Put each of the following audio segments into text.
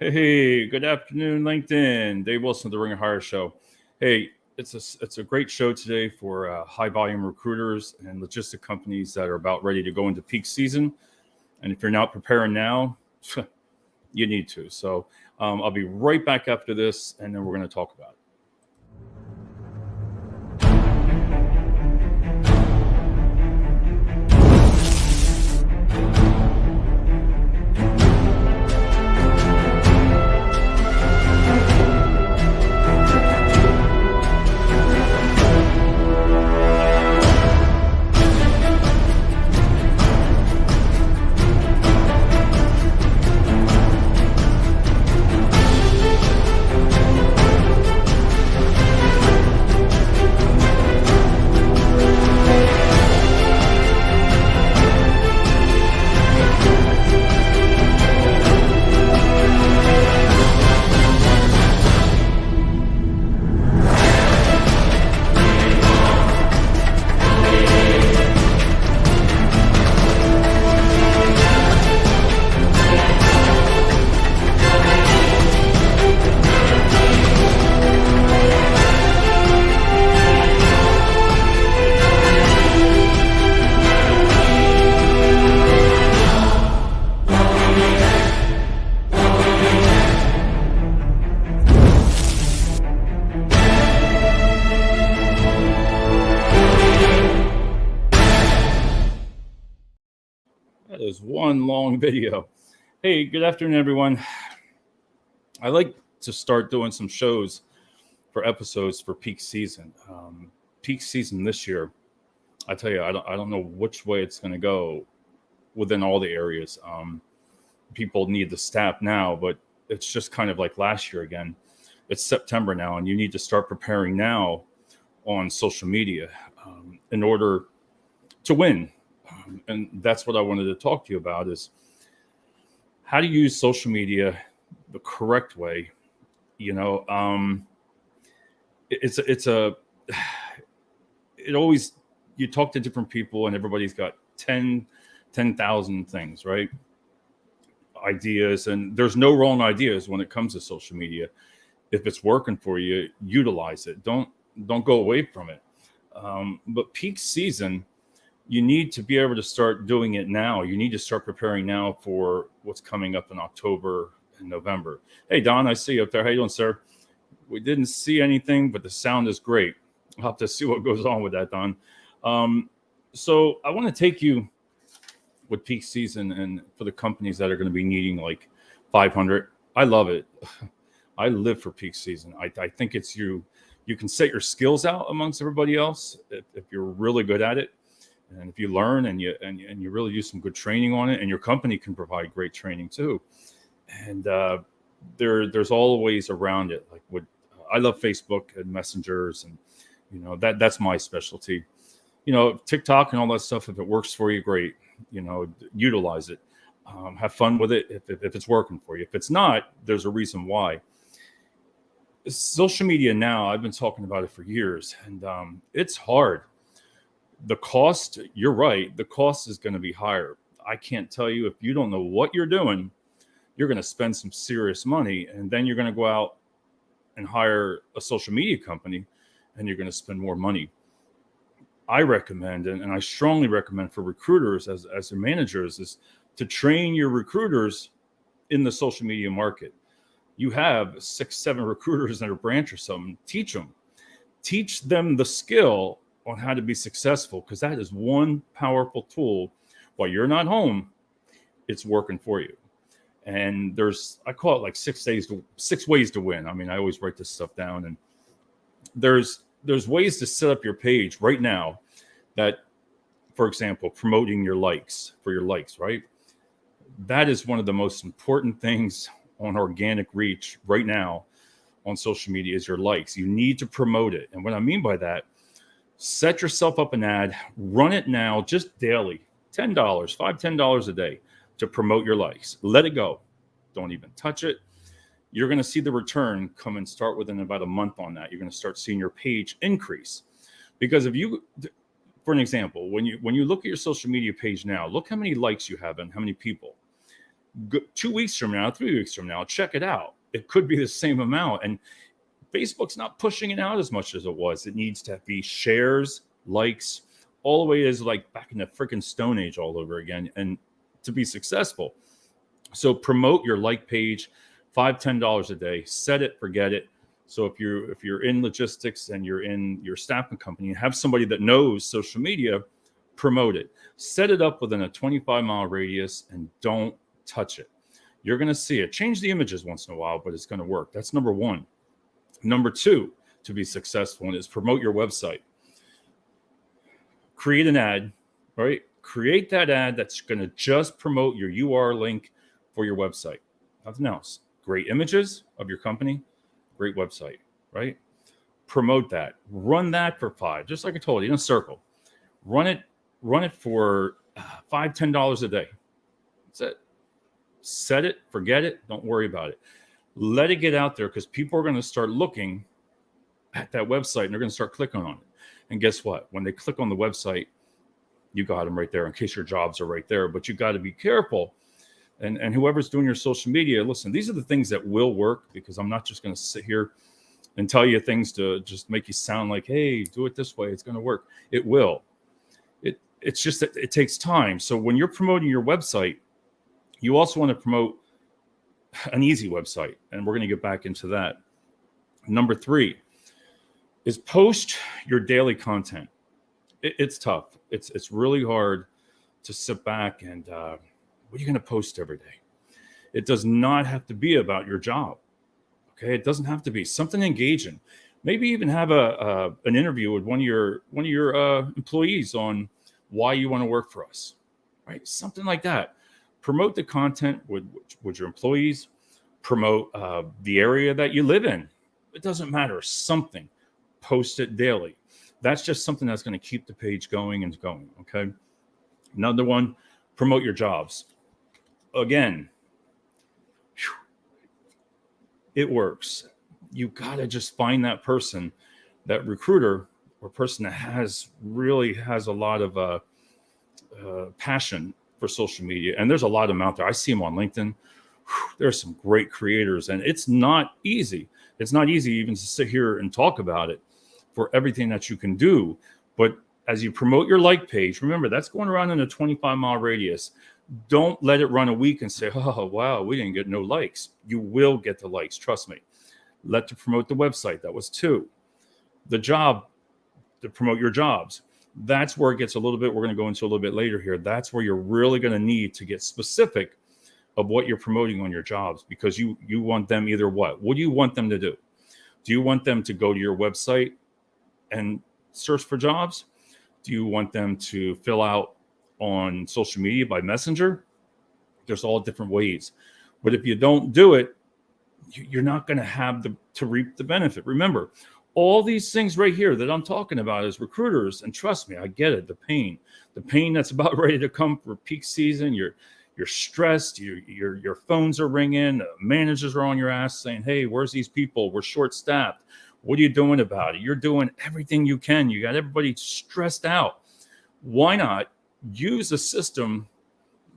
Hey, good afternoon, LinkedIn. Dave Wilson of the Ring of Hire Show. Hey, it's a great show today for high volume recruiters and logistic companies that are about ready to go into peak season. And if you're not preparing now, you need to. So I'll be right back after this, and then we're going to talk about it. That is one long video. Hey, good afternoon, everyone. I like to start doing some shows for episodes for peak season. Peak season this year, I tell you, I don't know which way it's going to go within all the areas. People need the staff now, but it's just kind of like last year again. It's September now, and you need to start preparing now on social media in order to win. And that's what I wanted to talk to you about is how to use social media the correct way. You know, it always, you talk to different people and everybody's got 10,000 things, right? Ideas, and there's no wrong ideas when it comes to social media. If it's working for you, utilize it. Don't go away from it. But peak season, you need to be able to start doing it now. You need to start preparing now for what's coming up in October and November. Hey, Don, I see you up there. How you doing, sir? We didn't see anything, but the sound is great. I'll have to see what goes on with that, Don. So I want to take you with peak season and for the companies that are going to be needing like 500. I love it. I live for peak season. I think it's you can set your skills out amongst everybody else if you're really good at it. And if you learn and you really do some good training on it, and your company can provide great training too. And there's all ways around it. Like I love Facebook and messengers, and that's my specialty. TikTok and all that stuff. If it works for you, great. Utilize it. Have fun with it if it's working for you. If it's not, there's a reason why. Social media now, I've been talking about it for years, and it's hard. The cost, you're right, the cost is going to be higher. I can't tell you, if you don't know what you're doing, you're going to spend some serious money, and then you're going to go out and hire a social media company, and you're going to spend more money. I recommend, and I strongly recommend for recruiters as their managers, is to train your recruiters in the social media market. You have 6-7 recruiters in a branch or something. Teach them the skill on how to be successful, because that is one powerful tool. While you're not home, it's working for you. And I call it like 6 ways to win. I mean, I always write this stuff down, and there's ways to set up your page right now that, for example, promoting your likes, right? That is one of the most important things on organic reach right now on social media is your likes. You need to promote it. And what I mean by that, set yourself up an ad, run it now, just daily, $10, $5-10 a day to promote your likes. Let it go. Don't even touch it. You're going to see the return come and start within about a month on that. You're going to start seeing your page increase. Because if you, for an example, when you look at your social media page now, look how many likes you have and how many people. 2 weeks from now, 3 weeks from now, check it out. It could be the same amount. And Facebook's not pushing it out as much as it was. It needs to be shares, likes, all the way is like back in the freaking Stone Age all over again. And to be successful. So promote your like page, $5-10 a day, set it, forget it. So if you're in logistics and you're in your staffing company, you have somebody that knows social media, promote it. Set it up within a 25-mile radius and don't touch it. You're going to see it. Change the images once in a while, but it's going to work. That's number one. Number two, to be successful, is promote your website. Create an ad, right? Create that ad that's going to just promote your URL link for your website. Nothing else. Great images of your company, great website, right? Promote that. Run that for 5, just like I told you, in a circle. Run it for $5-10 a day. That's it. Set it, forget it, don't worry about it. Let it get out there, because people are going to start looking at that website and they're going to start clicking on it. And guess what? When they click on the website, you got them right there, in case your jobs are right there. But you got to be careful. And whoever's doing your social media, listen, these are the things that will work, because I'm not just going to sit here and tell you things to just make you sound like, hey, do it this way, it's going to work. It will. It's just that it takes time. So when you're promoting your website, you also want to promote an easy website. And we're going to get back into that. Number 3 is post your daily content. It's tough. It's really hard to sit back and what are you going to post every day? It does not have to be about your job. Okay, it doesn't have to be something engaging. Maybe even have an interview with one of your employees on why you want to work for us, right? Something like that. Promote the content with your employees. Promote the area that you live in. It doesn't matter. Something. Post it daily. That's just something that's going to keep the page going and going. Okay. Another one. Promote your jobs. Again, it works. You got to just find that person, that recruiter or person that really has a lot of passion for social media. And there's a lot of them out there. I see them on LinkedIn. There's some great creators, and it's not easy. It's not easy even to sit here and talk about it for everything that you can do. But as you promote your like page, remember that's going around in a 25-mile radius. Don't let it run a week and say, oh, wow, we didn't get no likes. You will get the likes. Trust me. To promote the website. That was 2. The job, to promote your jobs. That's where it gets a little bit, we're going to go into a little bit later here. That's where you're really going to need to get specific of what you're promoting on your jobs, because you want them either what? What do you want them to do? Do you want them to go to your website and search for jobs? Do you want them to fill out on social media by messenger? There's all different ways. But if you don't do it, you're not going to have to reap the benefit. Remember, all these things right here that I'm talking about as recruiters, and trust me, I get it, the pain that's about ready to come for peak season. You're stressed. Your phones are ringing. Managers are on your ass saying, hey, where's these people? We're short-staffed. What are you doing about it? You're doing everything you can. You got everybody stressed out. Why not use a system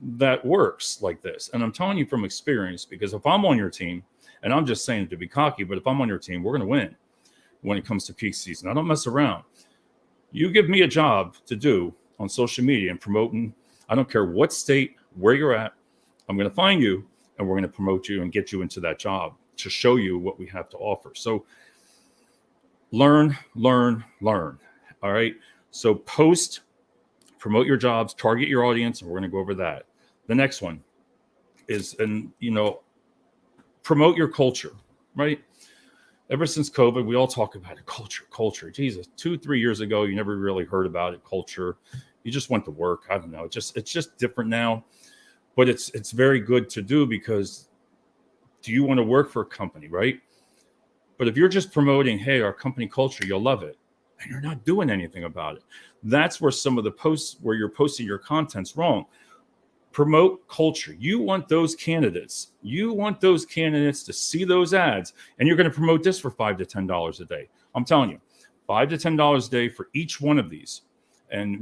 that works like this? And I'm telling you from experience, because if I'm on your team, and I'm just saying it to be cocky, but if I'm on your team, we're going to win when it comes to peak season. I don't mess around. You give me a job to do on social media and promoting, I don't care what state, where you're at, I'm going to find you and we're going to promote you and get you into that job to show you what we have to offer. So learn. All right. So post, promote your jobs, target your audience, and we're going to go over that. The next one is, promote your culture, right? Ever since COVID, we all talk about it. Culture. Jesus, 2-3 years ago, you never really heard about it. Culture. You just went to work. I don't know. It's just different now, but it's very good to do, because do you want to work for a company, right? But if you're just promoting, hey, our company culture, you'll love it, and you're not doing anything about it, that's where some of the posts where you're posting your content's wrong. Promote culture. You want those candidates. To see those ads, and you're going to promote this for $5 to $10 a day. I'm telling you, $5 to $10 a day for each one of these. And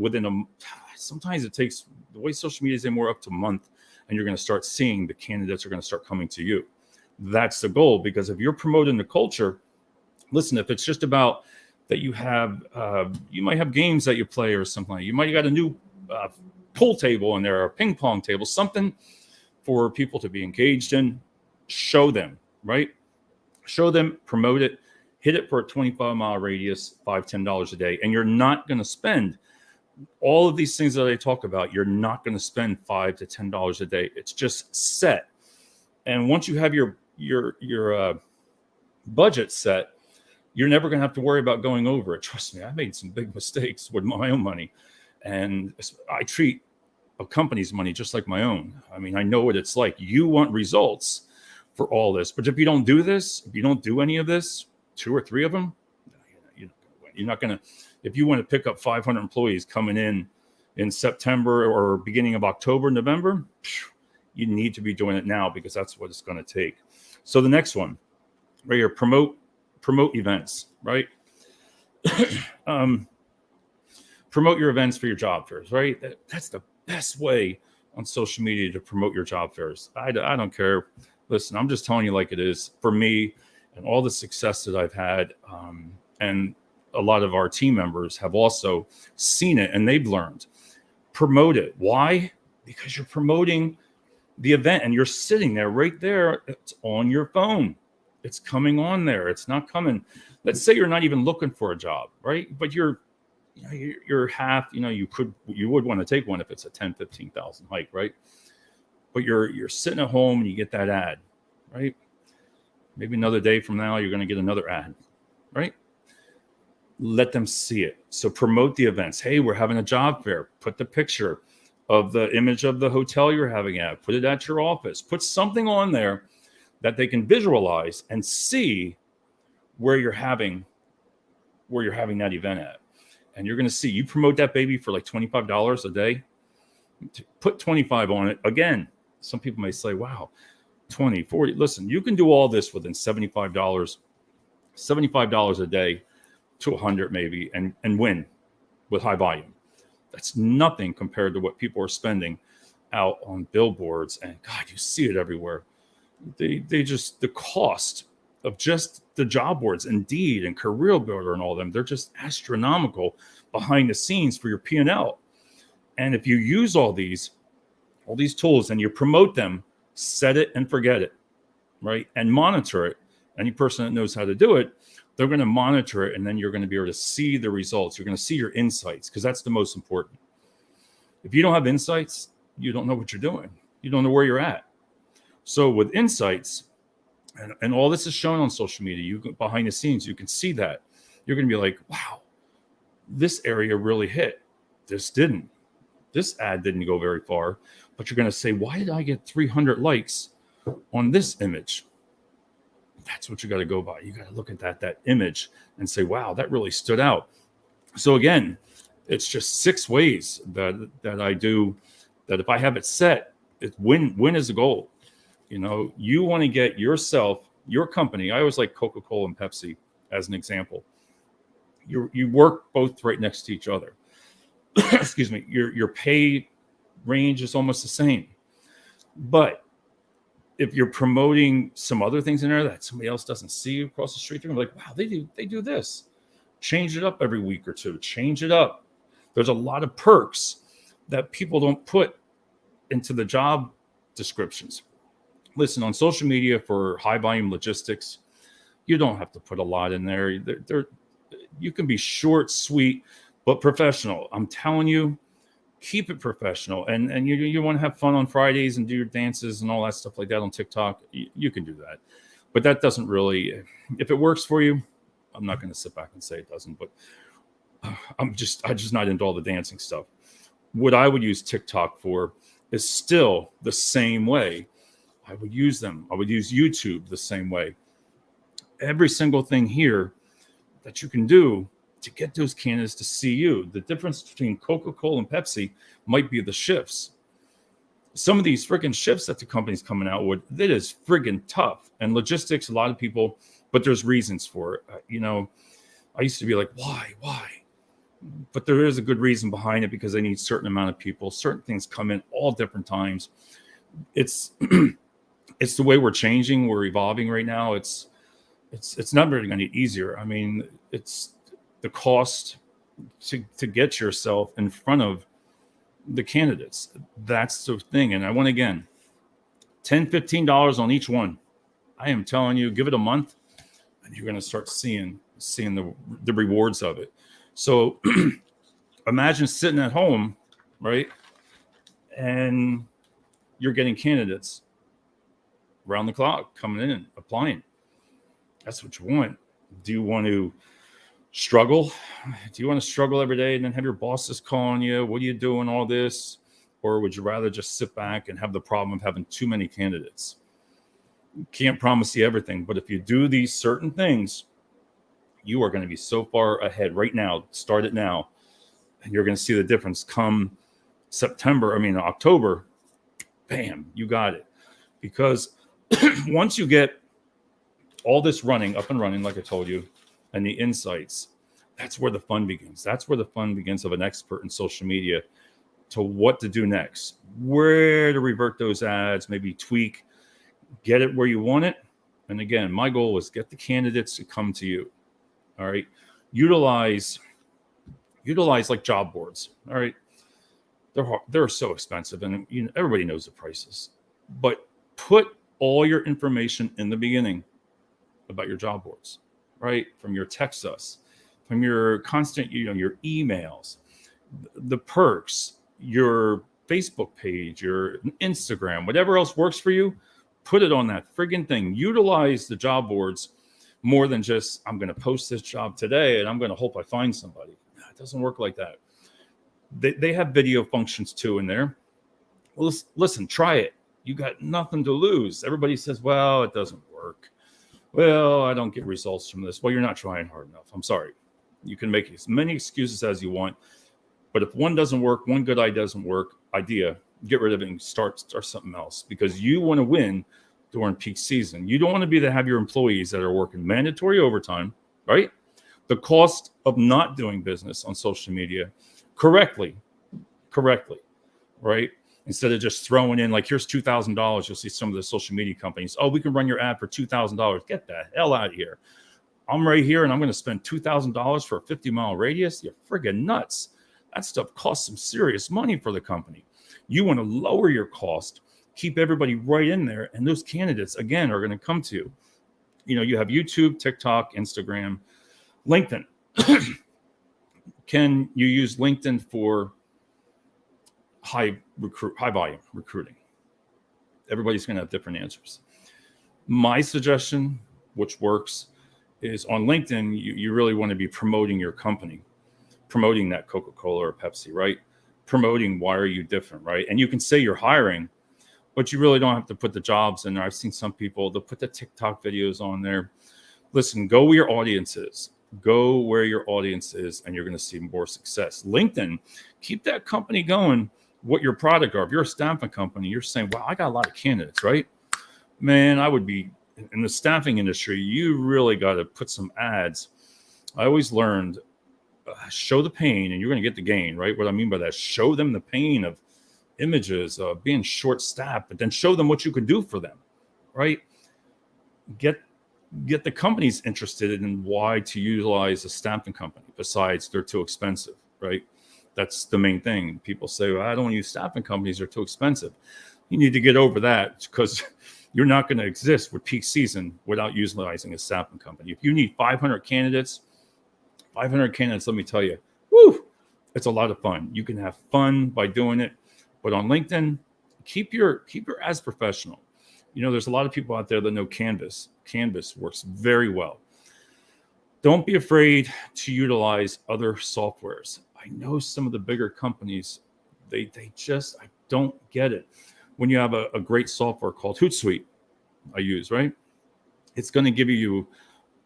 sometimes it takes, the way social media is anymore, up to a month, and and you're going to start seeing the candidates are going to start coming to you. That's the goal, because if you're promoting the culture, listen, if it's just about that you have, you might have games that you play or something. You might have got a new pool table in there, or a ping pong table, something for people to be engaged in. Show them, right? Show them, promote it, hit it for a 25-mile radius, $5-10 a day. And you're not going to spend all of these things that I talk about. You're not going to spend $5 to $10 a day. It's just set. And once you have your budget set, you're never going to have to worry about going over it. Trust me, I made some big mistakes with my own money. And I treat a company's money just like my own. I mean, I know what it's like. You want results for all this. But if you don't do this, if you don't do any of this, 2 or 3 of them, you're not going to, if you want to pick up 500 employees coming in September or beginning of October, November, you need to be doing it now, because that's what it's going to take. So the next one, right here, promote events, right? Promote your events for your job fairs, right? That's the best way on social media to promote your job fairs. I don't care. Listen, I'm just telling you like it is. For me and all the success that I've had, and a lot of our team members have also seen it and they've learned. Promote it. Why? Because you're promoting the event and you're sitting there right there. It's on your phone. It's coming on there. It's not coming. Let's say you're not even looking for a job, right? But you're half, you would want to take one if it's a 10, 15,000 hike, right? But you're sitting at home and you get that ad, right? Maybe another day from now, you're going to get another ad, right? Let them see it. So promote the events. Hey, we're having a job fair. Put the picture of the image of the hotel you're having at. Put it at your office. Put something on there that they can visualize and see where you're having that event at. And you're going to see, you promote that baby for like $25 a day. Put 25 on it. Again, some people may say, wow, 20, 40. Listen, you can do all this within $75 a day to 100 maybe, and win with high volume. That's nothing compared to what people are spending out on billboards. And God, you see it everywhere. They just, the cost of just the job boards, Indeed and Career Builder and all of them, they're just astronomical behind the scenes for your P&L. And if you use all these tools and you promote them, set it and forget it, right? And monitor it. Any person that knows how to do it, they're going to monitor it, and then you're going to be able to see the results. You're going to see your insights, because that's the most important. If you don't have insights, you don't know what you're doing. You don't know where you're at. So with insights, and all this is shown on social media, you behind the scenes, you can see that. You're going to be like, wow, this area really hit. This didn't. This ad didn't go very far. But you're going to say, why did I get 300 likes on this image? That's what you got to go by. You got to look at that image and say, wow, that really stood out. So again, it's just 6 ways that I do that. If I have it set, it's win is the goal. You want to get yourself, your company. I always like Coca-Cola and Pepsi as an example. You work both right next to each other. Excuse me. Your pay range is almost the same, but if you're promoting some other things in there that somebody else doesn't see across the street, they're gonna be like, wow, they do this. Change it up every week or two. Change it up. There's a lot of perks that people don't put into the job descriptions. Listen, on social media for high volume logistics, you don't have to put a lot in there. You can be short, sweet, but professional. I'm telling you, keep it professional. And you want to have fun on Fridays and do your dances and all that stuff like that on TikTok. You can do that. But that doesn't really, if it works for you, I'm not going to sit back and say it doesn't, but I'm just not into all the dancing stuff. What I would use TikTok for is still the same way. I would use them. I would use YouTube the same way. Every single thing here that you can do to get those candidates to see you. The difference between Coca-Cola and Pepsi might be the shifts. Some of these friggin' shifts that the company's coming out with, it is friggin' tough. And logistics, a lot of people, but there's reasons for it. I used to be like, why? But there is a good reason behind it, because they need a certain amount of people. Certain things come in all different times. It's it's the way we're changing, we're evolving right now. It's not really going to get easier. I mean, it's the cost to get yourself in front of the candidates. That's the thing. And I want, again, $10, $15 on each one. I am telling you, give it a month and you're going to start seeing the rewards of it. So imagine sitting at home, right? And you're getting candidates around the clock coming in, applying. That's what you want. Do you want to struggle? Do you want to struggle every day and then have your bosses calling you? What are you doing all this? Or would you rather just sit back and have the problem of having too many candidates? Can't promise you everything, but if you do these certain things, you are going to be so far ahead right now. Start it now, and you're going to see the difference come October. Bam, you got it. Because once you get all this up and running, like I told you, and the insights, that's where the fun begins. That's where the fun begins of an expert in social media to what to do next, where to revert those ads, maybe tweak, get it where you want it. And again, my goal is get the candidates to come to you. All right. Utilize like job boards. All right. They're so expensive, and everybody knows the prices, but put all your information in the beginning about your job boards, right? From your text us, from your constant, your emails, the perks, your Facebook page, your Instagram, whatever else works for you, put it on that friggin' thing. Utilize the job boards more than just, I'm going to post this job today and I'm going to hope I find somebody. It doesn't work like that. They have video functions too in there. Well, listen, try it. You got nothing to lose. Everybody says, well, it doesn't work. Well, I don't get results from this. Well, you're not trying hard enough. I'm sorry. You can make as many excuses as you want. But if one doesn't work, one good idea doesn't work, get rid of it and start something else, because you want to win during peak season. You don't want to be to have your employees that are working mandatory overtime, right? The cost of not doing business on social media correctly, right? Instead of just throwing in, like, here's $2,000. You'll see some of the social media companies. Oh, we can run your ad for $2,000. Get the hell out of here. I'm right here and I'm going to spend $2,000 for a 50-mile radius. You're friggin' nuts. That stuff costs some serious money for the company. You want to lower your cost, keep everybody right in there. And those candidates, again, are going to come to you. You have YouTube, TikTok, Instagram, LinkedIn. Can you use LinkedIn for high volume recruiting? Everybody's going to have different answers. My suggestion, which works, is on LinkedIn, you really want to be promoting your company, promoting that Coca-Cola or Pepsi, right? Promoting why are you different, right? And you can say you're hiring, but you really don't have to put the jobs in there. I've seen some people, they'll put the TikTok videos on there. Listen, go where your audience is. Go where your audience is, and you're going to see more success. LinkedIn, keep that company going, what your product are. If you're a staffing company, you're saying, well, I got a lot of candidates, right? Man, I would be in the staffing industry. You really got to put some ads. I always learned, show the pain and you're going to get the gain, right? What I mean by that, show them the pain of images of being short-staffed, but then show them what you could do for them, right? Get the companies interested in why to utilize a staffing company besides they're too expensive, right? That's the main thing. People say, well, I don't use staffing companies, they're too expensive. You need to get over that, because you're not going to exist with peak season without utilizing a staffing company. If you need 500 candidates, let me tell you, woo, it's a lot of fun. You can have fun by doing it. But on LinkedIn, keep your ads professional. There's a lot of people out there that know Canvas. Canvas works very well. Don't be afraid to utilize other softwares. I know some of the bigger companies, I don't get it. When you have a great software called Hootsuite, I use, right? It's going to give you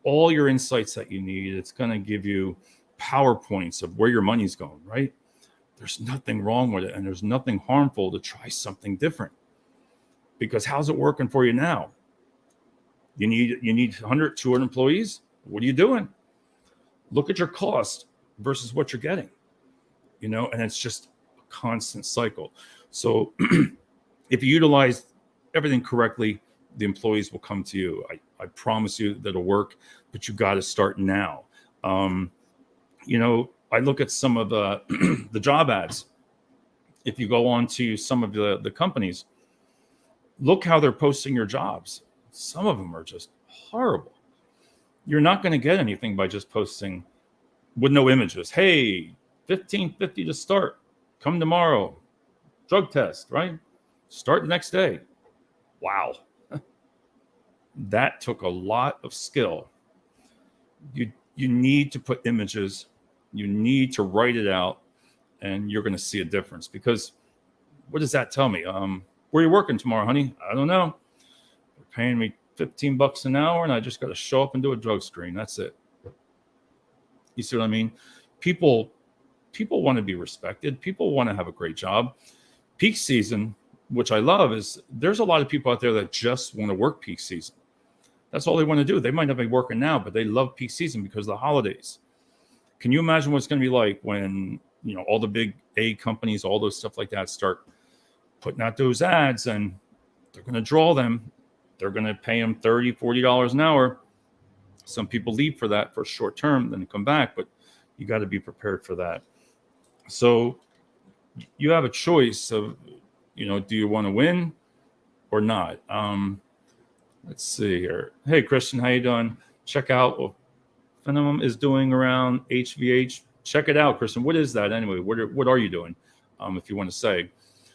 all your insights that you need. It's going to give you PowerPoints of where your money's going, right? There's nothing wrong with it, and there's nothing harmful to try something different. Because how's it working for you now? You need 100, 200 employees? What are you doing? Look at your cost versus what you're getting. And it's just a constant cycle. So If you utilize everything correctly, the employees will come to you. I promise you that it'll work, but you got to start now. Um, I look at some of the the job ads. If you go on to some of the companies, look how they're posting your jobs. Some of them are just horrible. You're not going to get anything by just posting with no images. Hey, 1550 to start. Come tomorrow. Drug test, right? Start the next day. Wow. That took a lot of skill. You need to put images. You need to write it out, and you're going to see a difference. Because what does that tell me? Where are you working tomorrow, honey? I don't know. They're paying me $15 an hour, and I just got to show up and do a drug screen. That's it. You see what I mean? People want to be respected. People want to have a great job. Peak season, which I love, is there's a lot of people out there that just want to work peak season. That's all they want to do. They might not be working now, but they love peak season because of the holidays. Can you imagine what it's going to be like when all the big A companies, all those stuff like that, start putting out those ads, and they're going to draw them. They're going to pay them $30, $40 an hour. Some people leave for that for short term, then come back, but you got to be prepared for that. So you have a choice of, do you want to win or not? Let's see here. Hey, Christian, how you doing? Check out what Phenom is doing around HVH. Check it out, Christian. What is that anyway? What are you doing? If you want to say.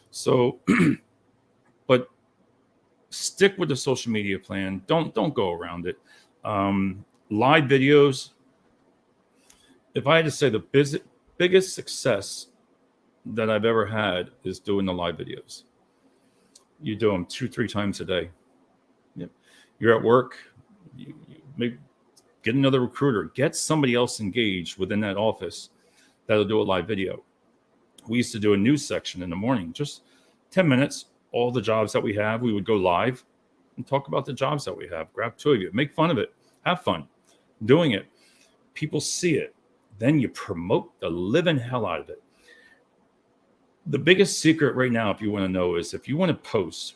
So, but stick with the social media plan. Don't go around it. Live videos. If I had to say the biggest success that I've ever had is doing the live videos. You do them 2-3 times a day. Yep. You're at work. You maybe get another recruiter. Get somebody else engaged within that office that'll do a live video. We used to do a news section in the morning, just 10 minutes. All the jobs that we have, we would go live and talk about the jobs that we have. Grab 2 of you, make fun of it, have fun doing it. People see it. Then you promote the living hell out of it. The biggest secret right now, if you want to know, is if you want to post,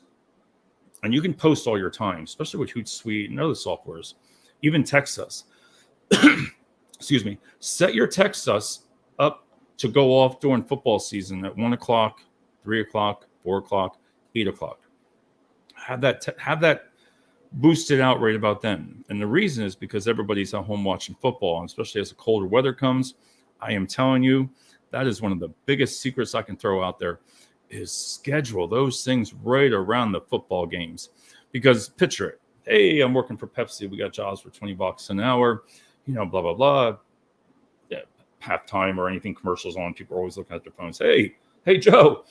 and you can post all your time, especially with Hootsuite and other softwares, even text us. Excuse me. Set your text us up to go off during football season at 1 o'clock, 3 o'clock, 4 o'clock, 8 o'clock. Have that boosted out right about then. And the reason is because everybody's at home watching football, and especially as the colder weather comes. I am telling you, that is one of the biggest secrets I can throw out there, is schedule those things right around the football games. Because picture it. Hey, I'm working for Pepsi. We got jobs for $20 an hour, blah, blah, blah. Yeah, halftime or anything commercials on. People are always looking at their phones. Hey, Joe,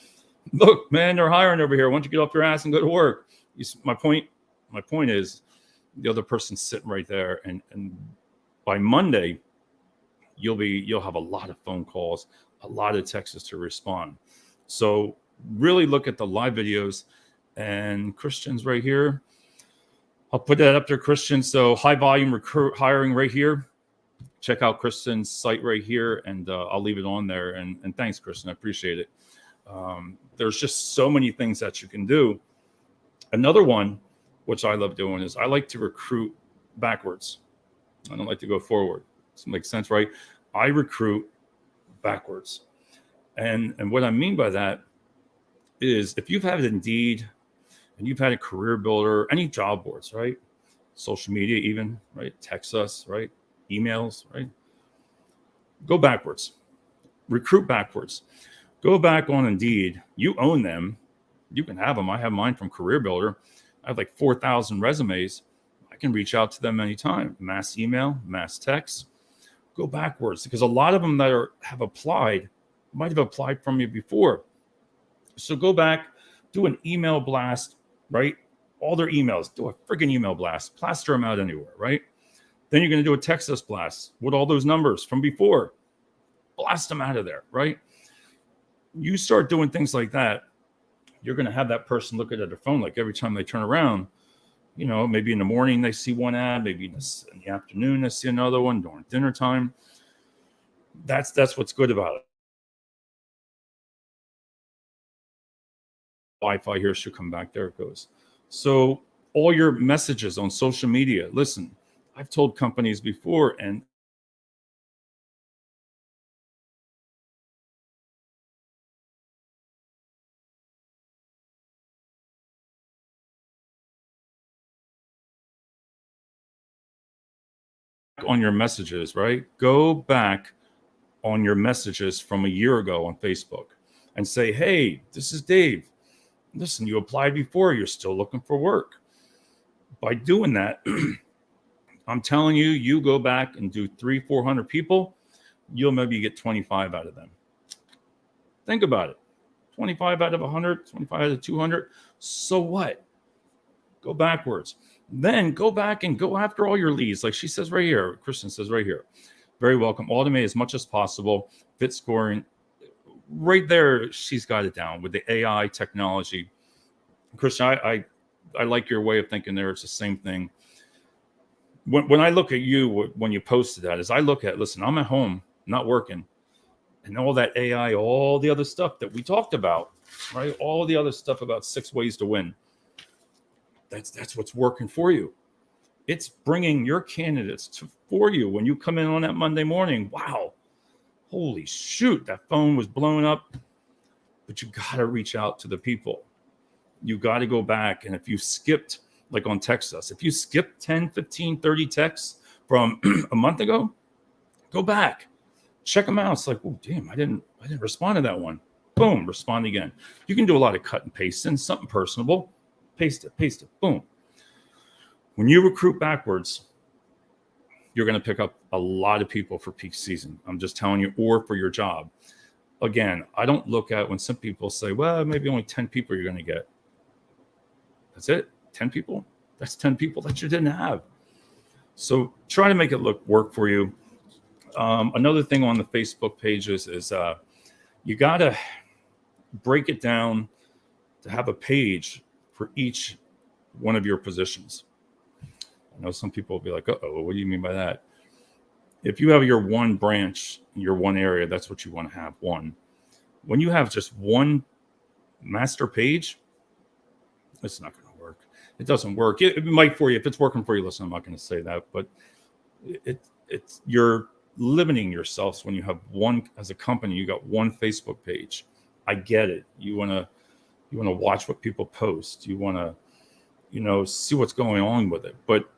look, man, they're hiring over here. Why don't you get off your ass and go to work? My point is the other person's sitting right there. And by Monday, you'll have a lot of phone calls, a lot of texts to respond. So really look at the live videos. And Christian's right here. I'll put that up there, Christian. So high volume recruit hiring right here. Check out Christian's site right here, and I'll leave it on there. And thanks, Christian. I appreciate it. There's just so many things that you can do. Another one, which I love doing, is I like to recruit backwards. I don't like to go forward. Does that make sense, right? I recruit backwards. And what I mean by that is if you've had Indeed and you've had a career builder, any job boards, right? Social media even, right? Text us, right? Emails, right? Go backwards. Recruit backwards. Go back on Indeed. You own them. You can have them. I have mine from Career Builder. I have like 4,000 resumes. I can reach out to them anytime. Mass email, mass text. Go backwards, because a lot of them that have applied might have applied from you before. So go back, do an email blast, right? All their emails, do a freaking email blast, plaster them out anywhere, right? Then you're going to do a text us blast with all those numbers from before. Blast them out of there, right? You start doing things like that, you're going to have that person look at their phone like every time they turn around. Maybe in the morning they see one ad, maybe in the afternoon they see another one during dinner time. That's what's good about it. Wi-Fi here should come back. There it goes. So all your messages on social media, listen, I've told companies before, and on your messages, right? Go back on your messages from a year ago on Facebook and say, hey, this is Dave. Listen, you applied before, you're still looking for work. By doing that, I'm telling you, you go back and do 300-400 people, you'll maybe get 25 out of them. Think about it. 25 out of 100, 25 out of 200. So what? Go backwards. Then go back and go after all your leads. Like she says right here, Kristen says right here, very welcome. Automate as much as possible. Fit scoring. Right there, she's got it down with the AI technology. Kristen, I like your way of thinking there. It's the same thing. When I look at you, when you posted that, is I look at, listen, I'm at home, not working. And all that AI, all the other stuff that we talked about, right? All the other stuff about 6 ways to win. That's what's working for you. It's bringing your candidates for you when you come in on that Monday morning. Wow, holy shoot, that phone was blown up. But you got to reach out to the people. You got to go back. And if you skipped, like on Text Us, if you skipped 10, 15, 30 texts from a month ago, go back, check them out. It's like, oh, damn, I didn't respond to that one. Boom, respond again. You can do a lot of cut and paste and something personable. Paste it, boom. When you recruit backwards, you're going to pick up a lot of people for peak season. I'm just telling you, or for your job. Again, I don't look at when some people say, well, maybe only 10 people you're going to get. That's it, 10 people? That's 10 people that you didn't have. So try to make it work for you. Another thing on the Facebook pages is you got to break it down to have a page for each one of your positions. I know some people will be like, uh-oh, what do you mean by that? If you have your one branch, your one area, that's what you want to have, one. When you have just one master page, it's not going to work. It doesn't work. It might for you. If it's working for you, listen, I'm not going to say that, but it's you're limiting yourselves when you have one, as a company, you got one Facebook page. I get it. You want to watch what people post. You want to, see what's going on with it. But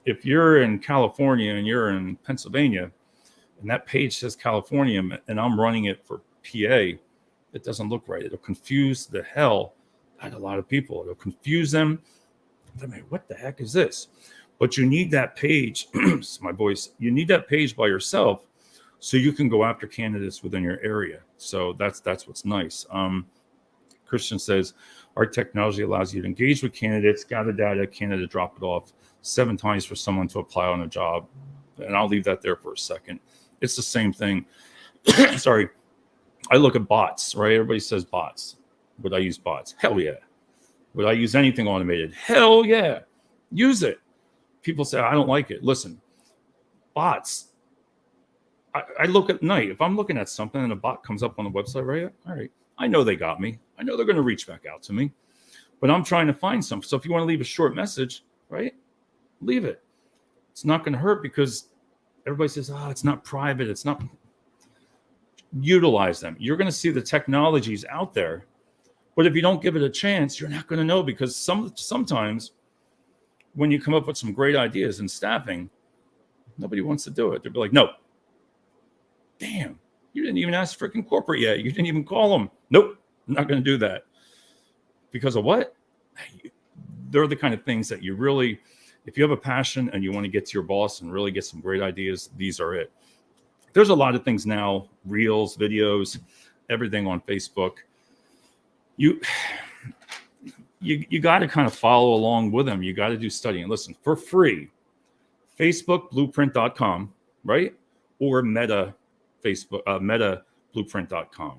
if you're in California and you're in Pennsylvania and that page says California and I'm running it for PA, it doesn't look right. It'll confuse the hell out of a lot of people. It'll confuse them. I mean, what the heck is this? But you need that page. My voice. You need that page by yourself so you can go after candidates within your area. So that's what's nice. Christian says, our technology allows you to engage with candidates, gather data, candidate drop it off 7 times for someone to apply on a job. And I'll leave that there for a second. It's the same thing. Sorry. I look at bots, right? Everybody says bots. Would I use bots? Hell yeah. Would I use anything automated? Hell yeah. Use it. People say, I don't like it. Listen, bots. I look at night. If I'm looking at something and a bot comes up on the website, right? All right. I know they got me. I know they're going to reach back out to me. But I'm trying to find something. So if you want to leave a short message, right? Leave it. It's not going to hurt because everybody says, it's not private. It's not. Utilize them. You're going to see the technologies out there. But if you don't give it a chance, you're not going to know, because sometimes when you come up with some great ideas in staffing, nobody wants to do it. They'll be like, no. Damn, you didn't even ask freaking corporate yet. You didn't even call them. Nope, I'm not going to do that. Because of what? They're the kind of things that you really, if you have a passion and you want to get to your boss and really get some great ideas, these are it. There's a lot of things now, reels, videos, everything on Facebook. You got to kind of follow along with them. You got to do studying. Listen, for free, facebookblueprint.com, right? Or metablueprint.com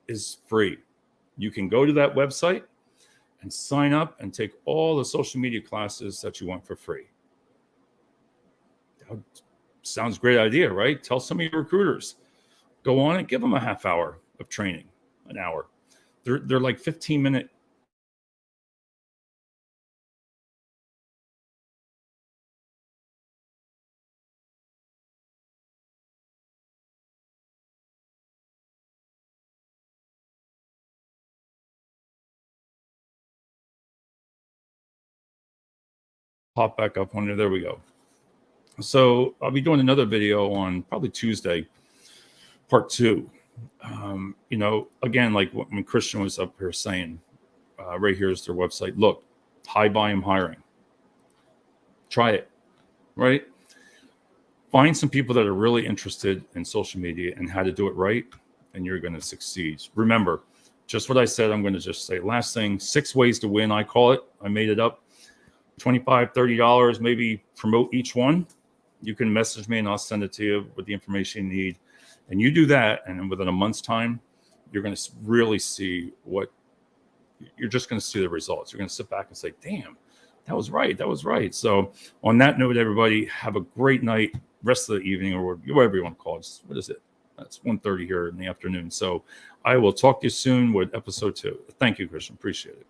is free. You can go to that website and sign up and take all the social media classes that you want for free. That sounds a great idea, right? Tell some of your recruiters, go on and give them a half hour of training, an hour. They're like 15-minute. Pop back up on there. There we go. So I'll be doing another video on probably Tuesday, part 2. Again, like when Christian was up here saying, right here is their website. Look, high volume hiring. Try it, right? Find some people that are really interested in social media and how to do it right, and you're going to succeed. Remember, just what I said, I'm going to just say last thing, 6 ways to win. I call it. I made it up. $25, $30, maybe promote each one. You can message me and I'll send it to you with the information you need. And you do that, and within a month's time, you're going to really see you're just going to see the results. You're going to sit back and say, damn, that was right. That was right. So on that note, everybody, have a great night, rest of the evening, or whatever you want to call it. What is it? That's 1:30 here in the afternoon. So I will talk to you soon with episode 2. Thank you, Christian. Appreciate it.